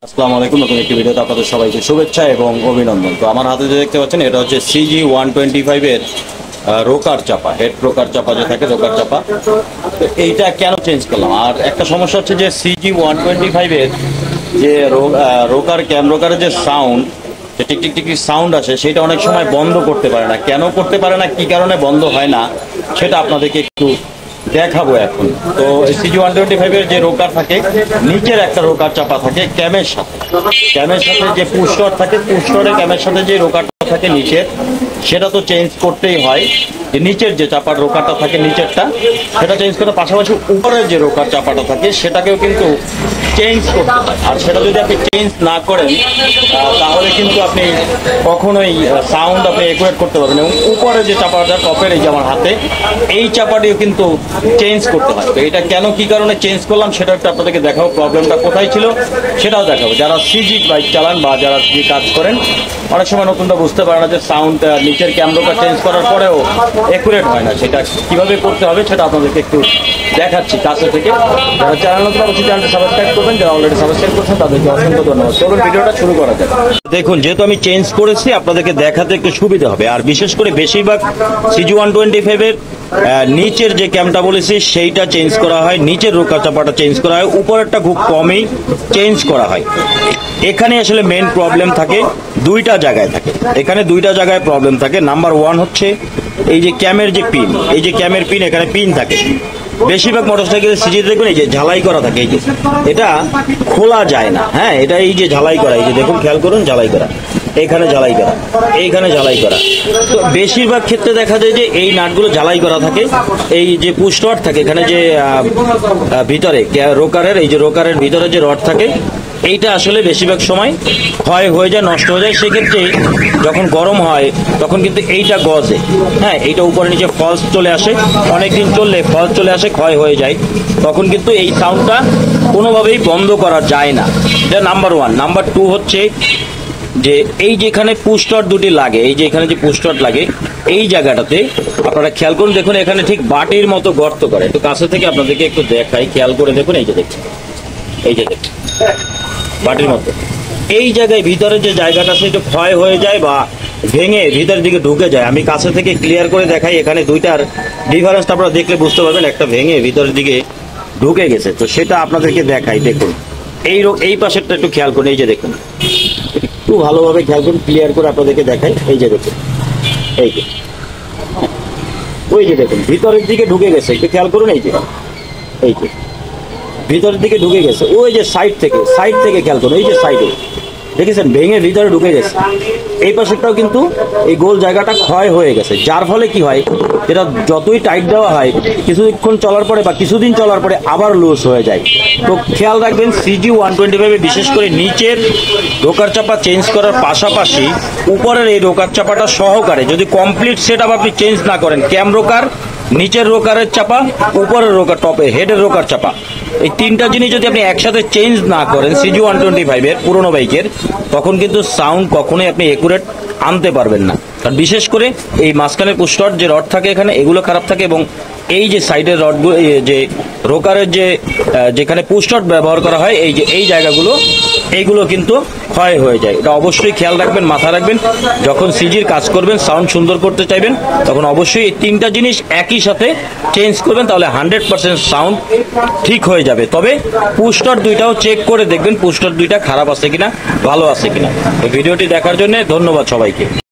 আসসালামু আলাইকুম। নতুন একটি ভিডিওতে আপনাদের সবাইকে শুভেচ্ছা এবং অভিনন্দন। তো আমার হাতে যে দেখতে পাচ্ছেন এটা হচ্ছে CG125 এর রোকার চাপা, হেড রোকার চাপা যে থাকে, রোকার চাপা। তো এইটা কেন চেঞ্জ করলাম? আর একটা সমস্যা হচ্ছে যে CG125 এর যে রোকার ক্যাম রোকারের যে সাউন্ড, যে টিক টিক টিক সাউন্ড আসে, সেটা অনেক সময় বন্ধ করতে পারে না। কেন করতে পারে না, কি কারণে বন্ধ হয় না, সেটা আপনাদেরকে একটু দেখাবো এখন। তো CG125 এর যে রোকার থাকে, নিচের একটা রোকার চাপা থাকে ক্যামের সাথে, যে পুশর থাকে, পুশরে ক্যামের সাথে যে রোকারটা থাকে নিচের, সেটা তো চেঞ্জ করতেই হয়। যে নিচের যে চাপার রোকারটা থাকে নিচেরটা, সেটা চেঞ্জ করার পাশাপাশি উপরের যে রোকার চাপাটা থাকে সেটাকেও কিন্তু চেঞ্জ করতে হয়। আর সেটা যদি আপনি চেঞ্জ না করেন তাহলে কিন্তু আপনি কখনোই সাউন্ড আপনি একুরেট করতে পারবেন। এবং উপরে যে চাপাটা টপের, এই যে আমার হাতে, এই চাপাটিও কিন্তু চেঞ্জ করতে হয়। তো এটা কেন, কি কারণে চেঞ্জ করলাম সেটা একটু আপনাদেরকে দেখাবো। প্রবলেমটা কোথায় ছিল সেটাও দেখাবো। যারা সিজি বাইক চালান বা যারা যে কাজ করেন, অনেক সময় নতুনটা বুঝতে পারে না যে সাউন্ড নিচের ক্যামেরাটা চেঞ্জ করার পরেও একুরেট হয় না। সেটা কিভাবে করতে হবে সেটা আপনাদেরকে একটু দেখাচ্ছি কাছে থেকে। যারা চ্যানেল নতুন অবশ্যই চ্যানেলটা সাবস্ক্রাইব করবেন, যারা অলরেডি সাবস্ক্রাইব করছেন তাদেরকে অসংখ্য ধন্যবাদ। চলুন ভিডিওটা শুরু করা যাক। দেখুন, যেহেতু আমি চেঞ্জ করেছি আপনাদেরকে দেখাতে একটু সুবিধা হবে। আর বিশেষ করে বেশিরভাগ CG125 এর নিচের যে ক্যামটা বলেছি সেইটা চেঞ্জ করা হয়, নিচের রোকার চাপাটা চেঞ্জ করা হয়, উপরেরটা খুব কমই চেঞ্জ করা হয়। এখানে আসলে মেন প্রবলেম থাকে দুইটা জায়গায় থাকে, এখানে দুইটা জায়গায় প্রবলেম থাকে। নাম্বার ওয়ান হচ্ছে এই যে ক্যামের যে পিন, এই যে ক্যামের পিন, এখানে পিন থাকে। বেশিরভাগ মোটরসাইকেলের সিজি দেখুন এই যে ঝালাই করা থাকে, এই যে এটা খোলা যায় না। হ্যাঁ, এটা এই যে ঝালাই করা, এই যে দেখুন, খেয়াল করুন, ঝালাই করা, এইখানে ঝালাই করা, এইখানে ঝালাই করা। তো বেশিরভাগ ক্ষেত্রে দেখা যায় যে এই নাটগুলো ঝালাই করা থাকে। এই যে পুশ রড থাকে এখানে, যে ভিতরে রোকারের, এই যে রোকারের ভিতরে যে রড থাকে, এইটা আসলে বেশিরভাগ সময় ক্ষয় হয়ে যায়, নষ্ট হয়ে যায়। সেক্ষেত্রে যখন গরম হয় তখন কিন্তু এইটা গজে। হ্যাঁ, এইটা উপরে নিচে ফলস চলে আসে, অনেকদিন চললে ফলস চলে আসে, ক্ষয় হয়ে যায়। তখন কিন্তু এই সাউন্ডটা কোনোভাবেই বন্ধ করা যায় না। এটা নাম্বার ওয়ান। নাম্বার টু হচ্ছে যে এই যেখানে পুস্টর দুটি লাগে, এই যে এখানে যে পুস্টর লাগে, এই জায়গাটাতে আপনারা খেয়াল করুন, দেখুন এখানে ঠিক বাটির মতো গর্ত করে। একটু কাছে থেকে আপনাদেরকে একটু দেখাই, খেয়াল করে দেখুন, এই যে দেখুন, এই যে দেখুন বাটির মতো। এই জায়গায় ভিতরে যে জায়গাটা সেটা ক্ষয় হয়ে যায় বা ভেঙে ভিতরের দিকে ঢুকে যায়। আমি কাছে থেকে ক্লিয়ার করে দেখাই, এখানে দুইটার ডিফারেন্সটা আপনারা দেখলে বুঝতে পারবেন। একটা ভেঙে ভিতরের দিকে ঢুকে গেছে, তো সেটা আপনাদেরকে দেখাই। দেখুন এই পাশেরটা একটু খেয়াল করুন, এই যে দেখুন, একটু ভালোভাবে খেয়াল করুন, ক্লিয়ার করে আপনাদেরকে দেখাই। এই যে দেখুন, এই যে ওই যে দেখুন ভিতরের দিকে ঢুকে গেছে, একটু খেয়াল করুন, এই যে ভিতরের দিকে ঢুকে গেছে। ওই যে সাইড থেকে খেয়াল করুন, এই যে সাইডে দেখেছেন ভেঙে ভিতরে ঢুকে গেছে। এই পাশেরটাও কিন্তু এই গোল জায়গাটা ক্ষয় হয়ে গেছে, যার ফলে কি হয়, এটা যতই টাইট দেওয়া হয় কিছুক্ষণ চলার পরে বা কিছুদিন চলার পরে আবার লুজ হয়ে যায়। তো খেয়াল রাখবেন, CG125 বিশেষ করে নিচের রোকার চাপা চেঞ্জ করার পাশাপাশি উপরের এই রোকার চাপাটা সহকারে যদি কমপ্লিট সেট আপ আপনি চেঞ্জ না করেন, ক্যাম রোকার, নিচের রোকারের চাপা, উপরের রোকার, টপে হেডের রোকার চাপা, এই তিনটা জিনিস যদি আপনি একসাথে চেঞ্জ না করেন CG125 এর পুরোনো বাইকের, তখন কিন্তু সাউন্ড কখনোই আপনি একুরেট আনতে পারবেন না। কারণ বিশেষ করে এই মাঝখানে পুশ রড যে রড থাকে এখানে, এগুলো খারাপ থাকে। এবং এই যে সাইডের রডগুলো, যে রোকারের যে যেখানে পুশ রড ব্যবহার করা হয়, এই যে এই জায়গাগুলো, এইগুলো কিন্তু ক্ষয় হয়ে যায়। এটা অবশ্যই খেয়াল রাখবেন, মাথায় রাখবেন। যখন সিজির কাজ করবেন, সাউন্ড সুন্দর করতে চাইবেন, তখন অবশ্যই এই তিনটা জিনিস একই সাথে চেঞ্জ করবেন, তাহলে 100% সাউন্ড ঠিক হয়ে যাবে। তবে পুস্টার দুইটাও চেক করে দেখবেন, পুস্টার দুইটা খারাপ আছে কিনা, ভালো আছে কিনা। এই ভিডিওটি দেখার জন্য ধন্যবাদ সবাইকে।